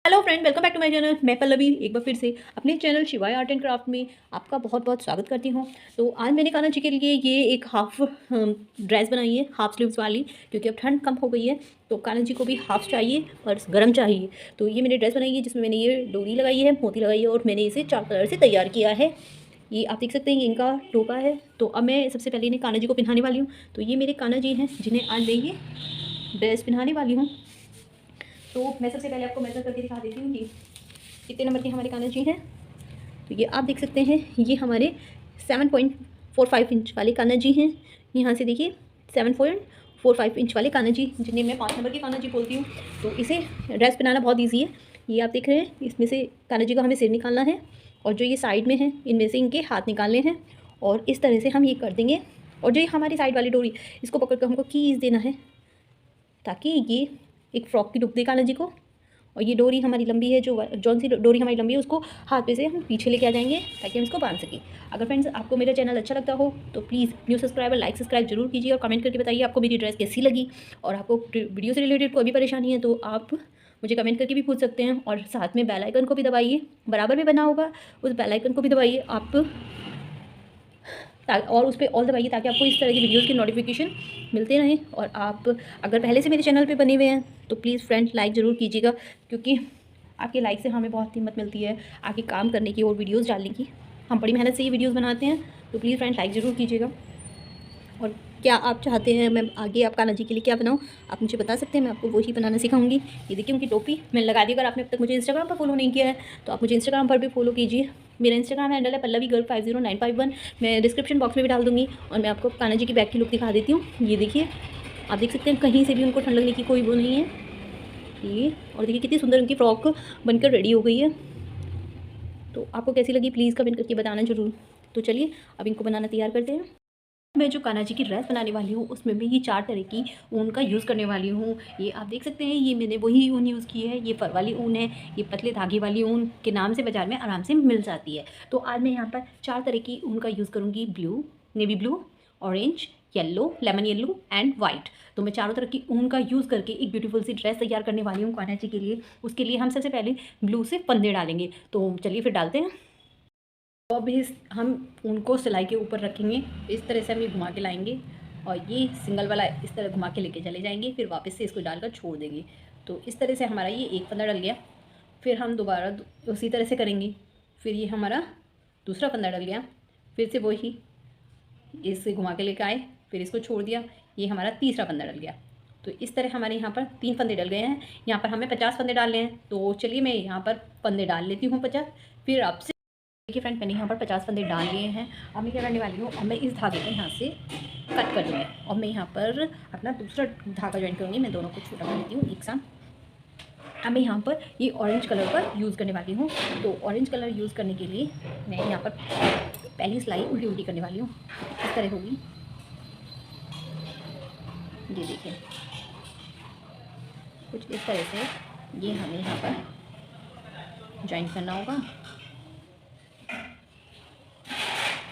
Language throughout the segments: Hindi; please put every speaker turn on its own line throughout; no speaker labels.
Hello friend, welcome back to my channel. मैं पल्लवी एक बार फिर से अपने चैनल शिवाय आर्ट एंड क्राफ्ट में आपका बहुत बहुत स्वागत करती हूँ। तो आज मैंने कान्हा जी के लिए ये एक हाफ ड्रेस बनाई है, हाफ स्लीव्स वाली, क्योंकि अब ठंड कम हो गई है तो कान्हा जी को भी हाफ चाहिए और गर्म चाहिए। तो ये मैंने ड्रेस बनाई है जिसमें मैंने ये डोरी लगाई है, मोती लगाई है और मैंने इसे 4 कलर से तैयार किया है। ये आप देख सकते हैं, ये इनका टोपा है। तो अब मैं सबसे पहले इन्हें कान्हा जी को पहनाने वाली हूँ। तो ये मेरे कान्हा जी हैं जिन्हें आज मैं ये ड्रेस पहनाने वाली हूँ। तो मैं सबसे पहले आपको मेजर करके दिखा देती हूँ कि कितने नंबर के हमारे कान्हा जी हैं। तो ये आप देख सकते हैं, ये हमारे 7.45 इंच वाले कान्हा जी हैं। यहाँ से देखिए 7.45 इंच वाले कान्हा जी, जिन्हें मैं 5 नंबर के कान्हा जी बोलती हूँ। तो इसे ड्रेस बनाना बहुत ईजी है। ये आप देख रहे हैं, इसमें से कान्हा जी का हमें सिर निकालना है और जो ये साइड में है इनमें से इनके हाथ निकालने हैं और इस तरह से हम ये कर देंगे। और जो ये हमारी साइड वाली डोरी, इसको पकड़ कर हमको खींच देना है ताकि ये एक फ्रॉक की लुक दे कान्हा जी को। और ये डोरी हमारी लंबी है, जौन सी डोरी हमारी लंबी है उसको हाथ पे से हम पीछे लेके आ जाएंगे ताकि हम इसको बांध सकें। अगर फ्रेंड्स आपको मेरा चैनल अच्छा लगता हो तो please new subscriber like subscribe जरूर कीजिए और कमेंट करके बताइए आपको मेरी ड्रेस कैसी लगी। और आपको वीडियो से रिलेटेड कोई भी परेशानी है तो आप मुझे कमेंट करके भी पूछ सकते हैं। और साथ में बेल आइकन को भी दबाइए, बराबर में बना होगा उस बेल आइकन को भी दबाइए आप, और उस पर ऑल दबाइए ताकि आपको इस तरह की वीडियोज़ की नोटिफिकेशन मिलते रहें। और आप अगर पहले से मेरे चैनल पे बने हुए हैं तो प्लीज़ फ्रेंड लाइक ज़रूर कीजिएगा, क्योंकि आपके लाइक से हमें बहुत हिम्मत मिलती है आगे काम करने की और वीडियोज़ डालने की। हम बड़ी मेहनत से ये वीडियोज़ बनाते हैं, तो प्लीज़ फ्रेंड लाइक ज़रूर कीजिएगा। और क्या आप चाहते हैं मैं आगे आप कान्हा जी के लिए क्या बनाऊँ, आप मुझे बता सकते हैं, मैं आपको वही बनाना सिखाऊंगी। ये देखिए उनकी टोपी मैंने लगा दी। अगर आपने अब तक मुझे इंस्टाग्राम पर फॉलो नहीं किया है तो आप मुझे इंस्टाग्राम पर भी फॉलो कीजिए। मेरा इंस्टाग्राम हैंडल है पल्लवी गर्ल 50951। मैं डिस्क्रिप्शन बॉक्स में भी डाल दूँगी। और मैं आपको कान्हा जी की बैग की लुक दिखा देती हूँ। ये देखिए, आप देख सकते हैं कहीं से भी उनको ठंड लगने की कोई वो नहीं है। ये और देखिए कितनी सुंदर उनकी फ्रॉक बनकर रेडी हो गई है। तो आपको कैसी लगी प्लीज़ कमेंट करके बताना ज़रूर। तो चलिए अब इनको बनाना तैयार करते हैं। मैं जो कान्हा जी की ड्रेस बनाने वाली हूँ उसमें मैं ये 4 तरह की ऊन का यूज़ करने वाली हूँ। ये आप देख सकते हैं, ये मैंने वही ऊन यूज़ की है। ये फर वाली ऊन है, ये पतले धागे वाली ऊन के नाम से बाज़ार में आराम से मिल जाती है। तो आज मैं यहाँ पर 4 तरह की ऊन का यूज़ करूँगी, blue, navy blue, orange, yellow, lemon yellow and white. तो मैं चारों तरह की ऊन का यूज़ करके एक ब्यूटीफुल सी ड्रेस तैयार करने वाली हूँ कान्हा जी के लिए। उसके लिए हम सबसे पहले ब्लू से फंदे डालेंगे। तो चलिए फिर डालते हैं। तो अब हम उनको सिलाई के ऊपर रखेंगे, इस तरह से हम ये घुमा के लाएंगे और ये सिंगल वाला इस तरह घुमा के लेके चले जाएंगे, फिर वापस से इसको डालकर छोड़ देंगे। तो इस तरह से हमारा ये एक फंदा डल गया। फिर हम दोबारा उसी तरह से करेंगे। फिर ये हमारा दूसरा फंदा डल गया, फिर से वही इसे घुमा के लेकर आए, फिर इसको छोड़ दिया, ये हमारा तीसरा फंदा डल गया। तो इस तरह हमारे यहाँ पर 3 फंदे डल गए हैं। यहाँ पर हमें 50 फंदे डालने हैं। तो चलिए मैं यहाँ पर फंदे डाल लेती हूँ 50। फिर आपसे देखिए फ्रेंड, मैंने यहाँ पर 50 फंदे डाल लिए हैं। अब मैं क्या करने वाली हूँ, अब मैं इस धागे को यहाँ से कट कर दूँगी और मैं यहाँ पर अपना दूसरा धागा ज्वाइन करूँगी। मैं दोनों को छोटा कर लेती हूँ एक साथ। अब मैं यहाँ पर ये ऑरेंज कलर का यूज़ करने वाली हूँ। तो ऑरेंज कलर यूज़ करने के लिए मैं यहाँ पर पहली सिलाई उल्टी उल्टी करने वाली हूँ। इस तरह होगी, ये देखिए कुछ इस तरह से ये हमें यहाँ पर ज्वाइन करना होगा।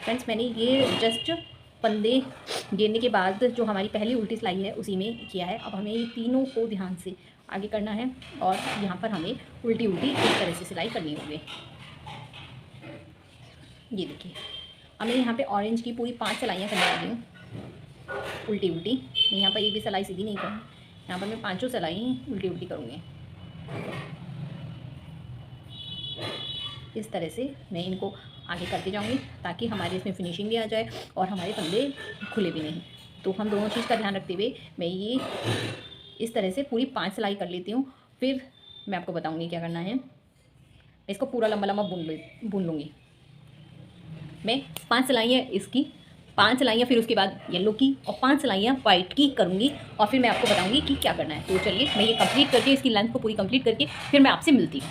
फ्रेंड्स, मैंने ये जस्ट फंदे गिरने के बाद जो हमारी पहली उल्टी सिलाई है उसी में किया है। अब हमें ये तीनों को ध्यान से आगे करना है और यहाँ पर हमें उल्टी उल्टी इस तरह से सिलाई करनी होगी। ये देखिए, अब मैं यहाँ पे ऑरेंज की पूरी 5 सिलाइयाँ करने वाली हूँ उल्टी उल्टी। मैं यहाँ पर एक भी सिलाई सीधी नहीं करूँ, यहाँ पर मैं 5 सिलाई उल्टी उल्टी करूँगी। इस तरह से मैं इनको आगे करते जाऊंगी ताकि हमारे इसमें फिनिशिंग भी आ जाए और हमारे फंदे खुले भी नहीं। तो हम दोनों चीज़ का ध्यान रखते हुए मैं ये इस तरह से पूरी 5 सिलाई कर लेती हूँ। फिर मैं आपको बताऊंगी क्या करना है। इसको पूरा लंबा लंबा बुन लूँगी मैं। 5 सिलाइयाँ इसकी, 5 सिलाइयाँ फिर उसके बाद येलो की और 5 सिलाइयाँ वाइट की करूँगी और फिर मैं आपको बताऊँगी कि क्या करना है। तो चलिए मैं ये कंप्लीट करके इसकी लेंथ को पूरी कंप्लीट करके फिर मैं आपसे मिलती हूँ।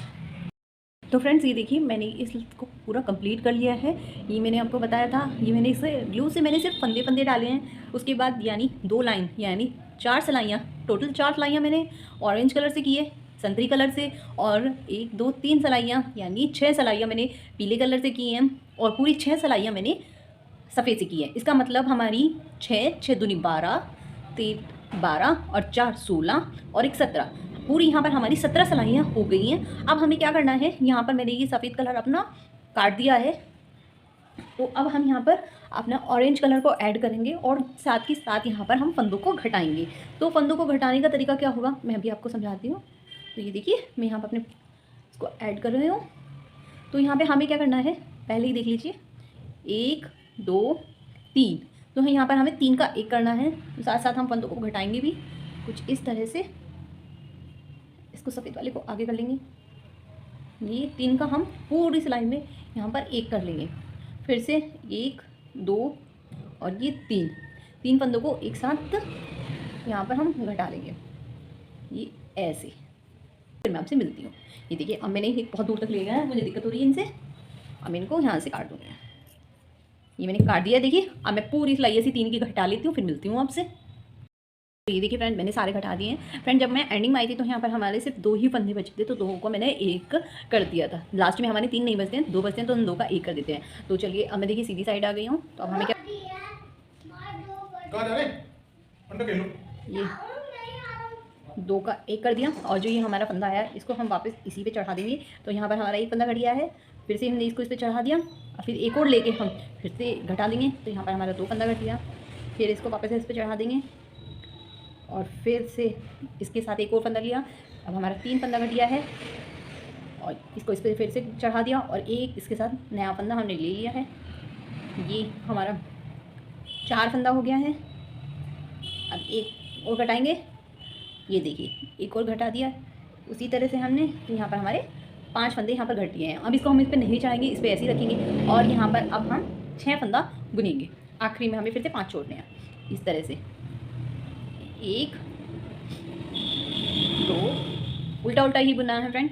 तो फ्रेंड्स, ये देखिए मैंने इसको पूरा कंप्लीट कर लिया है। ये मैंने आपको बताया था, ये मैंने इसे ग्लू से मैंने सिर्फ फंदे फंदे डाले हैं। उसके बाद यानी 2 लाइन यानी 4 सिलाइयाँ, टोटल 4 सिलाइयाँ मैंने ऑरेंज कलर से की है, संतरी कलर से, और 1 2 3 सिलाइयाँ यानी 6 सिलाइयाँ मैंने पीले कलर से की हैं और पूरी 6 सिलाइयाँ मैंने सफ़ेद से की है। इसका मतलब हमारी 6 6 दूनी 12, 3 12 और 4 16 और 1 17, पूरी यहाँ पर हमारी 17 सिलाइयाँ हो गई हैं। अब हमें क्या करना है, यहाँ पर मैंने ये सफ़ेद कलर अपना काट दिया है, तो अब हम यहाँ पर अपना ऑरेंज कलर को ऐड करेंगे और साथ ही साथ यहाँ पर हम फंदों को घटाएंगे। तो फंदों को घटाने का तरीका क्या होगा मैं अभी आपको समझाती हूँ। तो ये देखिए मैं यहाँ पर अपने इसको ऐड कर रही हूँ। तो यहाँ पे हमें क्या करना है, पहले ही देख लीजिए, 1 2 3, तो यहाँ पर हमें 3 का 1 करना है। साथ साथ हम फंदों को घटाएंगे भी कुछ इस तरह से। इसको सफ़ेद वाले को आगे कर लेंगे, ये 3 का हम पूरी सिलाई में यहाँ पर 1 कर लेंगे। फिर से 1 2 और ये 3 फंदों को एक साथ यहाँ पर हम घटा लेंगे, ये ऐसे। फिर मैं आपसे मिलती हूँ। ये देखिए अब मैंने एक बहुत दूर तक ले गया है, मुझे दिक्कत हो रही है इनसे। अब मैं इनको यहाँ से काट दूँगी। ये मैंने काट दिया। देखिए अब मैं पूरी सिलाई ऐसी 3 की घटा लेती हूँ, फिर मिलती हूँ आपसे। तो ये देखिए फ्रेंड मैंने सारे घटा दिए हैं। फ्रेंड जब मैं एंडिंग में आई थी तो यहाँ पर हमारे सिर्फ 2 ही फंदे बचे थे, तो 2 को मैंने 1 कर दिया था। लास्ट में हमारे 3 नहीं बचते हैं, 2 बचते हैं, तो उन 2 का 1 कर देते हैं। तो चलिए अब मैं देखिए सीधी साइड आ गई हूँ। तो अब हमें क्या, ये 2 का 1 कर दिया और जो ये हमारा फंदा आया इसको हम वापस इसी पे चढ़ा देंगे। तो यहाँ पर हमारा एक फंदा घट गया है, फिर से हमने इसको इस पर चढ़ा दिया और फिर एक और लेके हम फिर से घटा देंगे। तो यहाँ पर हमारा 2 फंदा घट गया, फिर इसको वापस से इस पर चढ़ा देंगे और फिर से इसके साथ एक और फंदा लिया। अब हमारा 3 फंदा घट गया है और इसको इस पर फिर से चढ़ा दिया और एक इसके साथ नया फंदा हमने ले लिया है। ये हमारा 4 फंदा हो गया है। अब एक और घटाएंगे, ये देखिए एक और घटा दिया उसी तरह से हमने। तो यहाँ पर हमारे 5 फंदे यहाँ पर घट गए हैं। अब इसको हम इस पर नहीं चढ़ाएंगे, इस पर ऐसे ही रखेंगे और यहाँ पर अब हम 6 फंदा बुनेंगे। आखिरी में हमें फिर से 5 छोड़ने हैं इस तरह से। 1 2, उल्टा उल्टा ही बुनना है फ्रेंड,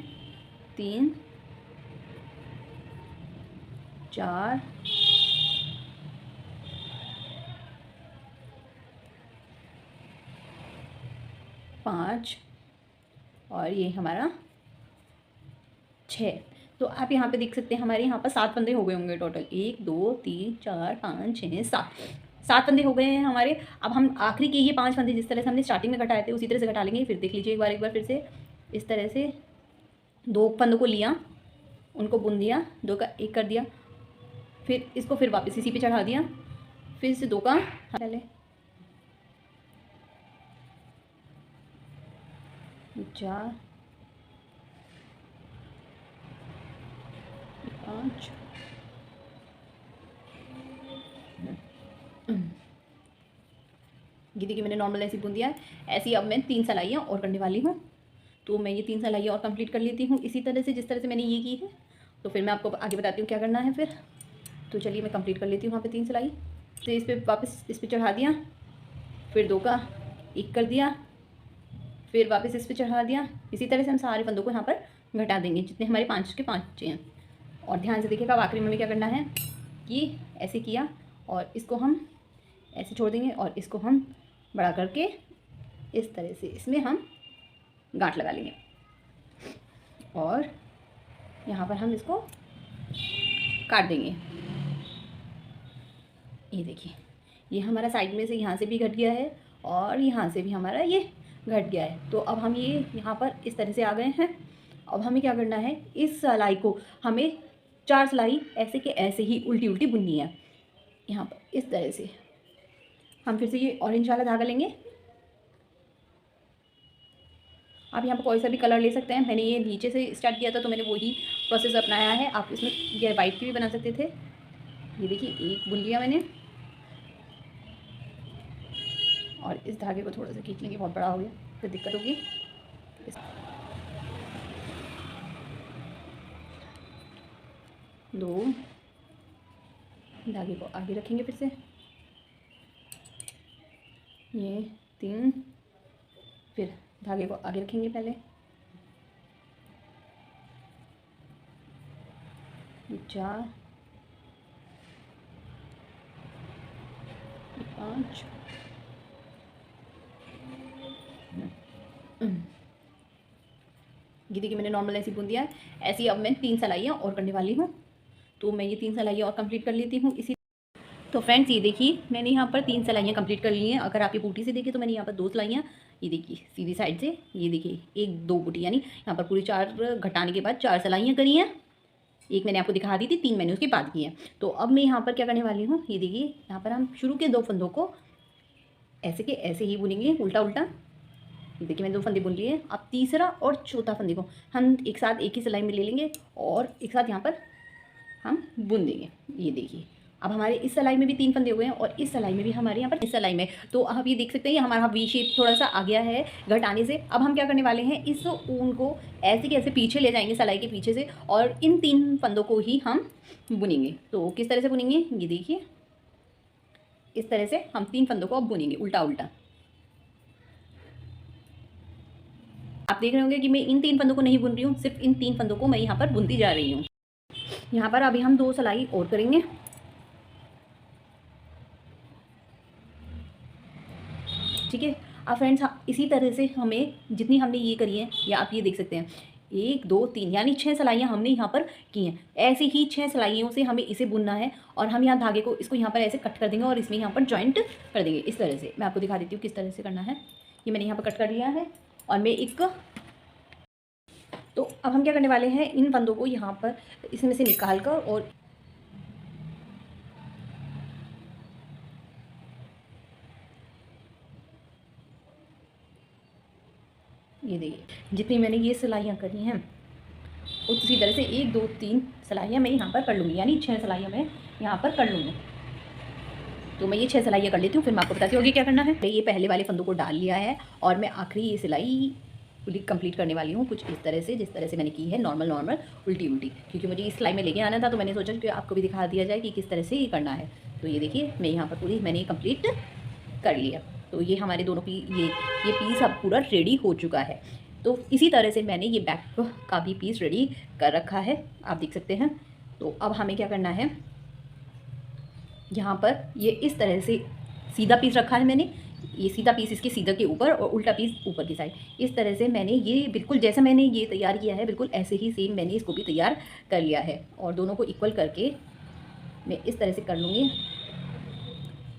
3 4 5 और ये हमारा 6। तो आप यहाँ पे देख सकते हैं हमारे यहाँ पर 7 फंदे हो गए होंगे टोटल। 1 2 3 4 5 6 7 फंदे हो गए हैं हमारे। अब हम आखिरी के ये 5 फंदे जिस तरह से हमने स्टार्टिंग में घटाए थे उसी तरह से घटा लेंगे। फिर देख लीजिए एक बार फिर से इस तरह से 2 फंदों को लिया, उनको बुन दिया, 2 का 1 कर दिया, फिर इसको फिर वापस इसी पे चढ़ा दिया, फिर से 2 का पहले 4 5 ये देखिए मैंने नॉर्मल ऐसी बुन दिया है। ऐसी अब मैं 3 सिलाइयाँ और करने वाली हूँ। तो मैं ये 3 सिलाइयाँ और कंप्लीट कर लेती हूँ इसी तरह से जिस तरह से मैंने ये की है। तो फिर मैं आपको आगे बताती हूँ क्या करना है फिर। तो चलिए मैं कंप्लीट कर लेती हूँ वहाँ पे 3 सिलाई। तो इस पर वापस इस पर चढ़ा दिया, फिर 2 का 1 कर दिया, फिर वापस इस पर चढ़ा दिया। इसी तरह से हम सारे फंदों को यहाँ पर घटा देंगे जितने हमारे 5 के 5 हैं। और ध्यान से देखिएगा अब आखिरी में क्या करना है कि ऐसे किया और इसको हम ऐसे छोड़ देंगे और इसको हम बड़ा करके इस तरह से इसमें हम गांठ लगा लेंगे और यहाँ पर हम इसको काट देंगे। ये देखिए ये हमारा साइड में से यहाँ से भी घट गया है और यहाँ से भी हमारा ये घट गया है। तो अब हम ये यहाँ पर इस तरह से आ गए हैं। अब हमें क्या करना है, इस सिलाई को हमें 4 सिलाई ऐसे के ऐसे ही उल्टी उल्टी बुननी है। यहाँ पर इस तरह से हम फिर से ये ऑरेंज वाला धागा लेंगे। आप यहाँ पर कोई सा भी कलर ले सकते हैं। मैंने ये नीचे से स्टार्ट किया था तो मैंने वही प्रोसेस अपनाया है। आप इसमें ये वाइट की भी बना सकते थे। ये देखिए एक बुन लिया मैंने और इस धागे को थोड़ा सा खींच लेंगे, बहुत बड़ा हो गया फिर दिक्कत होगी। 2 धागे को आगे रखेंगे, फिर से ये 3, फिर धागे को आगे रखेंगे पहले, ये 4 5 ये देखिए मैंने नॉर्मल ऐसी बुन दिया है। ऐसी अब मैं 3 सिलाइयाँ और करने वाली हूँ। तो मैं ये 3 सिलाइयाँ और कंप्लीट कर लेती हूँ इसी। तो फ्रेंड्स ये देखिए मैंने यहाँ पर 3 सिलाइयाँ कंप्लीट कर ली हैं। अगर आप ये बूटी से देखें तो मैंने यहाँ पर 2 सिलाइयाँ ये देखिए सीधी साइड से, ये देखिए 1 2 बूटी, यानी यहाँ पर पूरी 4 घटाने के बाद 4 सिलाइयाँ करी हैं। एक मैंने आपको दिखा दी थी, 3 मैंने उसके बाद की हैं। तो अब मैं यहाँ पर क्या करने वाली हूँ, ये देखिए यहाँ पर हम शुरू के 2 फंदों को ऐसे के ऐसे ही बुनेंगे, उल्टा उल्टा। ये देखिए मैंने 2 फंदे बुन लिए। अब तीसरा और चौथा फंदे को हम एक साथ एक ही सिलाई में ले लेंगे और एक साथ यहाँ पर हम बुन देंगे। ये देखिए अब हमारे इस सिलाई में भी 3 फंदे हुए हैं और इस सिलाई में भी हमारे यहाँ पर इस सिलाई में, तो आप ये देख सकते हैं हमारा वी शेप थोड़ा सा आ गया है घटाने से। अब हम क्या करने वाले हैं, इस ऊन को ऐसे के ऐसे पीछे ले जाएंगे सिलाई के पीछे से और इन 3 फंदों को ही हम बुनेंगे। तो किस तरह से बुनेंगे, ये देखिए इस तरह से हम 3 फंदों को अब बुनेंगे उल्टा उल्टा। आप देख रहे होंगे कि मैं इन 3 फंदों को नहीं बुन रही हूँ, सिर्फ इन 3 फंदों को मैं यहाँ पर बुनती जा रही हूँ। यहाँ पर अभी हम 2 सिलाई और करेंगे। ठीक है। अब फ्रेंड्स इसी तरह से हमें जितनी हमने ये करी है, या आप ये देख सकते हैं 1 2 3 यानी 6 सिलाइयाँ हमने यहाँ पर की हैं। ऐसे ही 6 सिलाइयों से हमें इसे बुनना है और हम यहाँ धागे को इसको यहाँ पर ऐसे कट कर देंगे और इसमें यहाँ पर जॉइंट कर देंगे इस तरह से। मैं आपको दिखा देती हूँ किस तरह से करना है। ये मैंने यहाँ पर कट कर लिया है और मैं एक, तो अब हम क्या करने वाले हैं, इन फंदों को यहाँ पर इसमें से निकाल कर और ये देखिए जितनी मैंने ये सिलाइयाँ करी हैं उसी तरह से 1 2 3 सिलाइयाँ मैं यहाँ पर कर लूँगी, यानी 6 सिलाइयाँ मैं यहाँ पर कर लूँगी। तो मैं ये 6 सिलाइयाँ कर लेती हूँ, फिर मैं आपको बताती हूँ आगे क्या करना है। मैं ये पहले वाले फंदों को डाल लिया है और मैं आखिरी ये सिलाई पूरी कंप्लीट करने वाली हूँ कुछ इस तरह से, जिस तरह से मैंने की है नॉर्मल उल्टी उल्टी, क्योंकि मुझे इस सिलाई में लेके आना था तो मैंने सोचा कि आपको भी दिखा दिया जाए कि किस तरह से ये करना है। तो ये देखिए मैं यहाँ पर पूरी मैंने कंप्लीट कर लिया। तो ये हमारे दोनों ये पीस अब पूरा रेडी हो चुका है। तो इसी तरह से मैंने ये बैक का भी पीस रेडी कर रखा है, आप देख सकते हैं। तो अब हमें क्या करना है, यहाँ पर ये इस तरह से सीधा पीस रखा है मैंने, ये सीधा पीस इसके सीधा के ऊपर और उल्टा पीस ऊपर की साइड। इस तरह से मैंने ये बिल्कुल जैसा मैंने ये तैयार किया है बिल्कुल ऐसे ही सेम मैंने इसको भी तैयार कर लिया है। और दोनों को इक्वल करके मैं इस तरह से कर लूँगी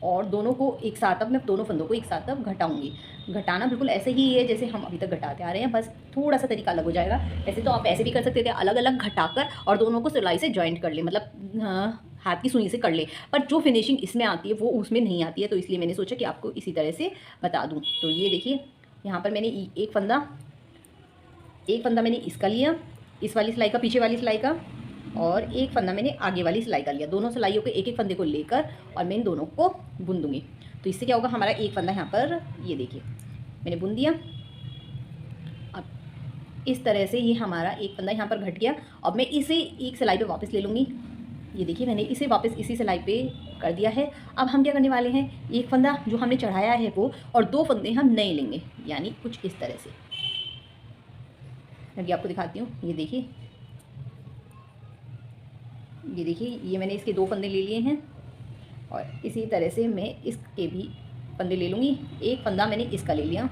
और दोनों को एक साथ, अब मैं दोनों फंदों को एक साथ अब घटाऊंगी। घटाना बिल्कुल ऐसे ही है जैसे हम अभी तक घटाते आ रहे हैं, बस थोड़ा सा तरीका अलग हो जाएगा। ऐसे तो आप ऐसे भी कर सकते थे, अलग अलग घटाकर और दोनों को सिलाई से जॉइंट कर ले, मतलब हाथ की सुई से कर ले, पर जो फिनिशिंग इसमें आती है वो उसमें नहीं आती है। तो इसलिए मैंने सोचा कि आपको इसी तरह से बता दूँ। तो ये देखिए यहाँ पर मैंने एक फंदा मैंने इसका लिया, इस वाली सिलाई का, पीछे वाली सिलाई का, और एक फंदा मैंने आगे वाली सिलाई का लिया। दोनों सिलाइयों के एक एक फंदे को लेकर और मैं इन दोनों को बुन दूँगी। तो इससे क्या होगा, हमारा एक फंदा यहाँ पर ये देखिए मैंने बुन दिया। अब इस तरह से ये हमारा एक फंदा यहाँ पर घट गया। अब मैं इसे एक सिलाई पे वापस ले लूँगी। ये देखिए मैंने इसे वापस इसी सिलाई पे कर दिया है। अब हम क्या करने वाले हैं, एक फंदा जो हमने चढ़ाया है वो और 2 फंदे हम नए लेंगे, यानी कुछ इस तरह से। अभी आपको दिखाती हूँ, ये देखिए ये मैंने इसके 2 फंदे ले लिए हैं और इसी तरह से मैं इसके भी फंदे ले लूँगी। एक फंदा मैंने इसका ले लिया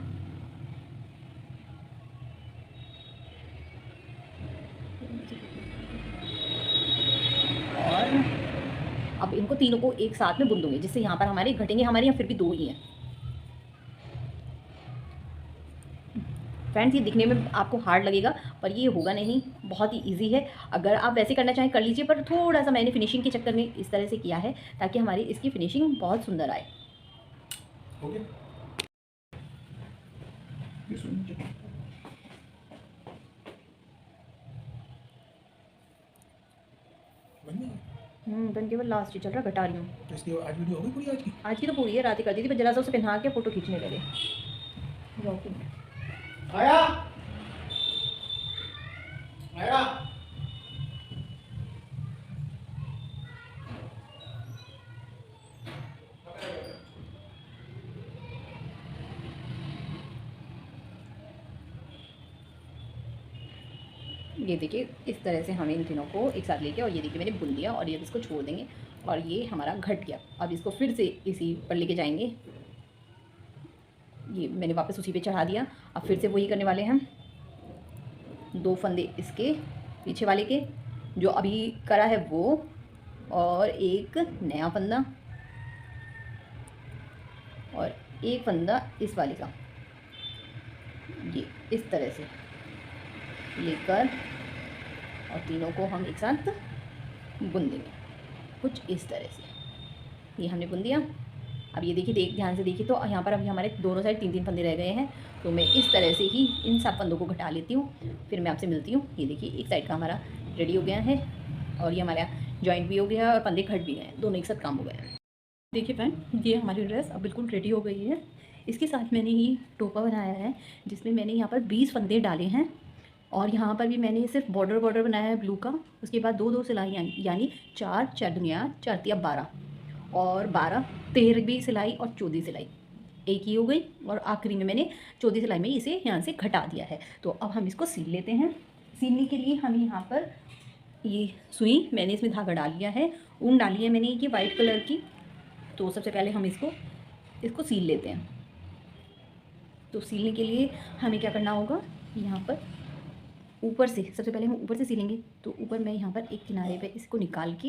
और अब इनको तीनों को एक साथ में बुन दूँगी, जिससे यहाँ पर हमारे घटेंगे, हमारे यहाँ फिर भी 2 ही हैं। फ्रेंड्स ये दिखने में आपको हार्ड लगेगा पर ये होगा नहीं, बहुत ही इजी है। अगर आप वैसे करना चाहें कर लीजिए, पर थोड़ा सा मैंने फिनिशिंग के चक्कर में इस तरह से किया है ताकि हमारी इसकी फिनिशिंग बहुत सुंदर आए। बन के बस लास्ट ही चल रहा, घटा रही हूँ।
तो इसकी आज वीडियो हो गई पूरी?
आज की तो पूरी है, रात ही कर दी थी, पर जरा सा उसे पहना के फ़ोटो खींचने लगे।
आया आया
ये देखिए इस तरह से हमें इन तीनों को एक साथ लेके, और ये देखिए मैंने बुन दिया और ये इसको छोड़ देंगे और ये हमारा घट गया। अब इसको फिर से इसी पर लेके जाएंगे, ये मैंने वापस उसी पे चढ़ा दिया। अब फिर से वही करने वाले हैं, 2 फंदे इसके पीछे वाले के जो अभी करा है वो, और एक नया फंदा और एक फंदा इस वाले का। ये इस तरह से लेकर और तीनों को हम एक साथ बुन देंगे कुछ इस तरह से। ये हमने बुन दिया। अब ये देखिए, ध्यान से देखिए तो यहाँ पर अभी हमारे दोनों साइड 3-3 फंदे रह गए हैं, तो मैं इस तरह से ही इन सब फंदों को घटा लेती हूँ, फिर मैं आपसे मिलती हूँ। ये देखिए, एक साइड का हमारा रेडी हो गया है और ये हमारा जॉइंट भी हो गया और फंदे घट भी गए, दोनों एक साथ काम हो गए हैं। देखिए फ्रेंड, ये हमारी ड्रेस अब बिल्कुल रेडी हो गई है। इसके साथ मैंने ये टोपा बनाया है जिसमें मैंने यहाँ पर 20 फंदे डाले हैं और यहाँ पर भी मैंने सिर्फ बॉर्डर बनाया है ब्लू का। उसके बाद 2-2 सिलाइयाँ, यानी 4 4 4 12 और 12 13वीं सिलाई और 14वीं सिलाई एक ही हो गई और आखिरी में मैंने 14वीं सिलाई में इसे यहाँ से घटा दिया है। तो अब हम इसको सील लेते हैं। सीलने के लिए हम यहाँ पर ये सुई, मैंने इसमें धागा डाल लिया है, ऊन डाली है मैंने ये वाइट कलर की। तो सबसे पहले हम इसको सील लेते हैं। तो सीलने के लिए हमें क्या करना होगा, यहाँ पर ऊपर से सबसे पहले हम ऊपर से सिलेंगे। तो ऊपर मैं यहाँ पर एक किनारे पे इसको निकाल के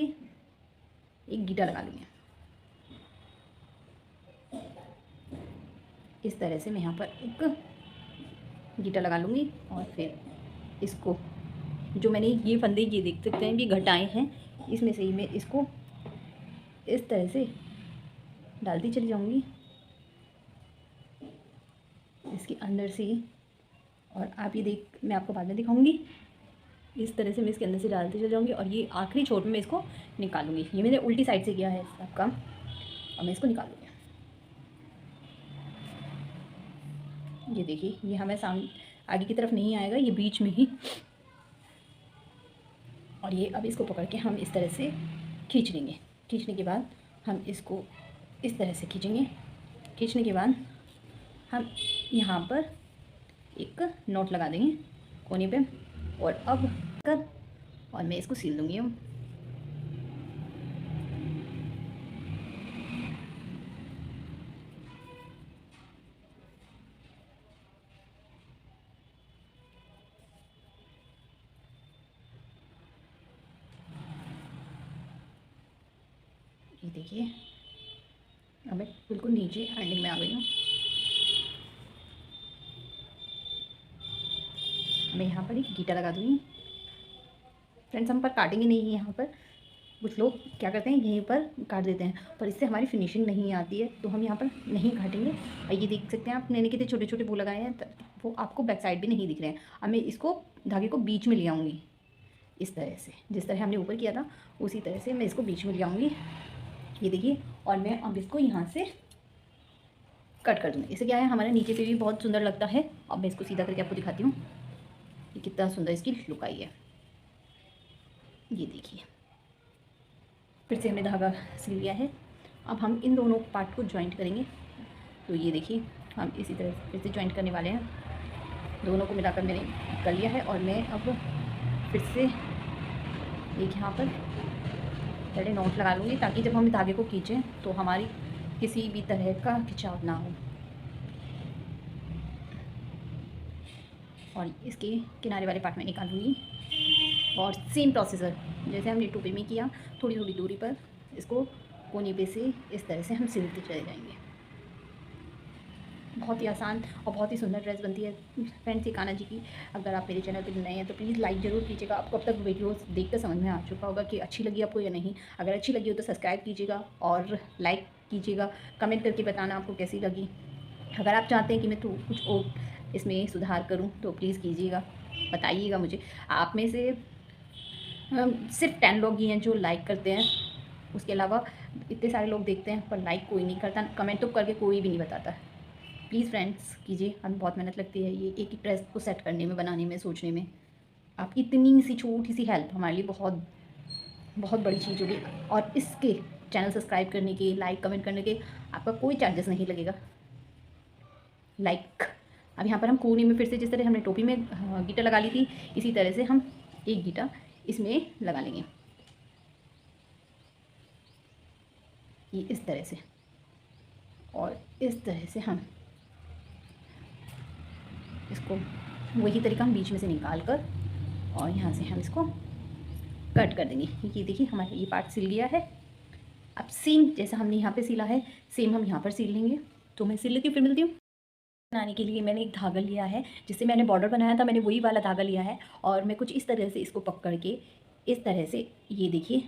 एक गीटा लगा लूँगी। इस तरह से मैं यहाँ पर एक गीटा लगा लूँगी और फिर इसको, जो मैंने ये फंदे ये देख सकते हैं ये घटाए हैं, इसमें से ही मैं इसको इस तरह से डालती चली जाऊँगी इसके अंदर से ही। और आप ये मैं आपको बाद में दिखाऊंगी। इस तरह से मैं इसके अंदर से डालती चल जाऊँगी और ये आखिरी छोर में मैं इसको निकालूंगी। ये मैंने उल्टी साइड से किया है सब काम और मैं इसको निकालूंगी। ये देखिए, ये हमें सामने आगे की तरफ नहीं आएगा, ये बीच में ही। और ये अब इसको पकड़ के हम इस तरह से खींच लेंगे। खींचने के बाद हम इसको इस तरह से खींचेंगे। खींचने के बाद हम यहाँ पर एक नोट लगा देंगे कोने पे और अब कर और मैं इसको सील दूँगी। ये देखिए, अब मैं बिल्कुल नीचे एंडिंग में आ गई हूँ। मैं यहाँ पर एक गीटा लगा दूँगी। फ्रेंड्स, हम पर काटेंगे नहीं है। यहाँ पर कुछ लोग क्या करते हैं, यहीं पर काट देते हैं, पर इससे हमारी फिनिशिंग नहीं आती है, तो हम यहाँ पर नहीं काटेंगे। और ये देख सकते हैं आप, मैंने कितने छोटे छोटे वो लगाए हैं, वो आपको बैक साइड भी नहीं दिख रहे हैं। अब मैं इसको धागे को बीच में ले आऊँगी इस तरह से, जिस तरह हमने ऊपर किया था उसी तरह से मैं इसको बीच में ले आऊँगी। ये देखिए, और मैं अब इसको यहाँ से कट कर दूँगी। इससे क्या है, हमारा नीचे से भी बहुत सुंदर लगता है। अब मैं इसको सीधा करके आपको दिखाती हूँ कि कितना सुंदर इसकी लुक आई है। ये देखिए, फिर से हमने धागा सिल लिया है। अब हम इन दोनों पार्ट को जॉइंट करेंगे। तो ये देखिए, हम इसी तरह फिर से जॉइंट करने वाले हैं। दोनों को मिलाकर मैंने कर लिया है और मैं अब फिर से एक यहाँ पर पहले नोट लगा लूँगी, ताकि जब हम धागे को खींचें तो हमारी किसी भी तरह का खिंचाव ना हो। और इसके किनारे वाले पार्ट में निकाल लूँगी और सेम प्रोसीजर जैसे हमने टोपी में किया, थोड़ी थोड़ी दूरी पर इसको कोने पे से इस तरह से हम सिलते चले जाएंगे। बहुत ही आसान और बहुत ही सुंदर ड्रेस बनती है। फ्रेंड्स, ये कान्हा जी की, अगर आप मेरे चैनल पर नए हैं तो प्लीज़ लाइक ज़रूर कीजिएगा। आपको अब तक वीडियोस देखकर समझ में आ चुका होगा कि अच्छी लगी आपको या नहीं। अगर अच्छी लगी हो तो सब्सक्राइब कीजिएगा और लाइक कीजिएगा, कमेंट करके बताना आपको कैसी लगी। अगर आप चाहते हैं कि मैं तो कुछ और इसमें सुधार करूँ तो प्लीज़ कीजिएगा, बताइएगा मुझे। आप में से सिर्फ 10 लोग ही हैं जो लाइक करते हैं, उसके अलावा इतने सारे लोग देखते हैं पर लाइक कोई नहीं करता, कमेंट तो करके कोई भी नहीं बताता। प्लीज़ फ्रेंड्स कीजिए, हमें बहुत मेहनत लगती है ये एक ड्रेस को सेट करने में, बनाने में, सोचने में। आपकी इतनी सी छोटी सी हेल्प हमारे लिए बहुत बहुत बड़ी चीज़ होगी। और इसके चैनल सब्सक्राइब करने के, लाइक कमेंट करने के आपका कोई चार्जेस नहीं लगेगा। लाइक अब यहाँ पर हम कोने में फिर से जिस तरह हमने टोपी में गीटा लगा ली थी, इसी तरह से हम एक गीटा इसमें लगा लेंगे, ये इस तरह से। और इस तरह से हम इसको वही तरीका हम बीच में से निकाल कर और यहाँ से हम इसको कट कर देंगे। ये देखिए, हमारा ये पार्ट सिल गया है। अब सेम जैसा हमने यहाँ पे सिला है, सेम हम यहाँ पर सिल लेंगे। तो मैं सिल लेती हूँ, फिर मिलती हूँ। बनाने के लिए मैंने एक धागा लिया है, जिससे मैंने बॉर्डर बनाया था, मैंने वही वाला धागा लिया है। और मैं कुछ इस तरह से इसको पकड़ के इस तरह से, ये देखिए,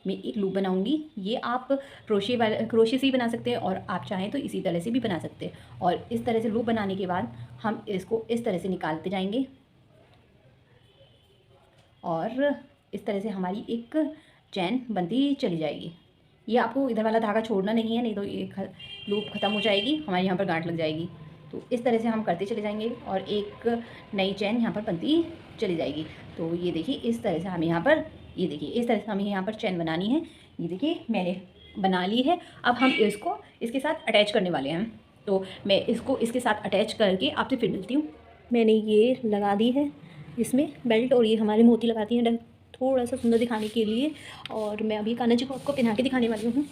मैं एक लूप बनाऊंगी। ये आप क्रोशे से ही बना सकते हैं, और आप चाहें तो इसी तरह से भी बना सकते हैं। और इस तरह से लूप बनाने के बाद हम इसको इस तरह से निकालते जाएंगे, और इस तरह से हमारी एक चैन बनती चली जाएगी। ये आपको इधर वाला धागा छोड़ना नहीं है, नहीं तो ये लूप ख़त्म हो जाएगी, हमारे यहाँ पर गांठ लग जाएगी। तो इस तरह से हम करते चले जाएंगे और एक नई चैन यहाँ पर बनती चली जाएगी। तो ये देखिए, इस तरह से हमें यहाँ पर, ये देखिए, इस तरह से हमें यहाँ पर चैन बनानी है। ये देखिए, मैंने बना ली है। अब हम इसको इसके साथ अटैच करने वाले हैं। तो मैं इसको इसके साथ अटैच करके आपसे फिर मिलती हूँ। मैंने ये लगा दी है इसमें बेल्ट, और ये हमारी मोती लगाती हैं थोड़ा सा सुंदर दिखाने के लिए। और मैं अभी कान्हा जी को आपको पहना के दिखाने वाली हूँ।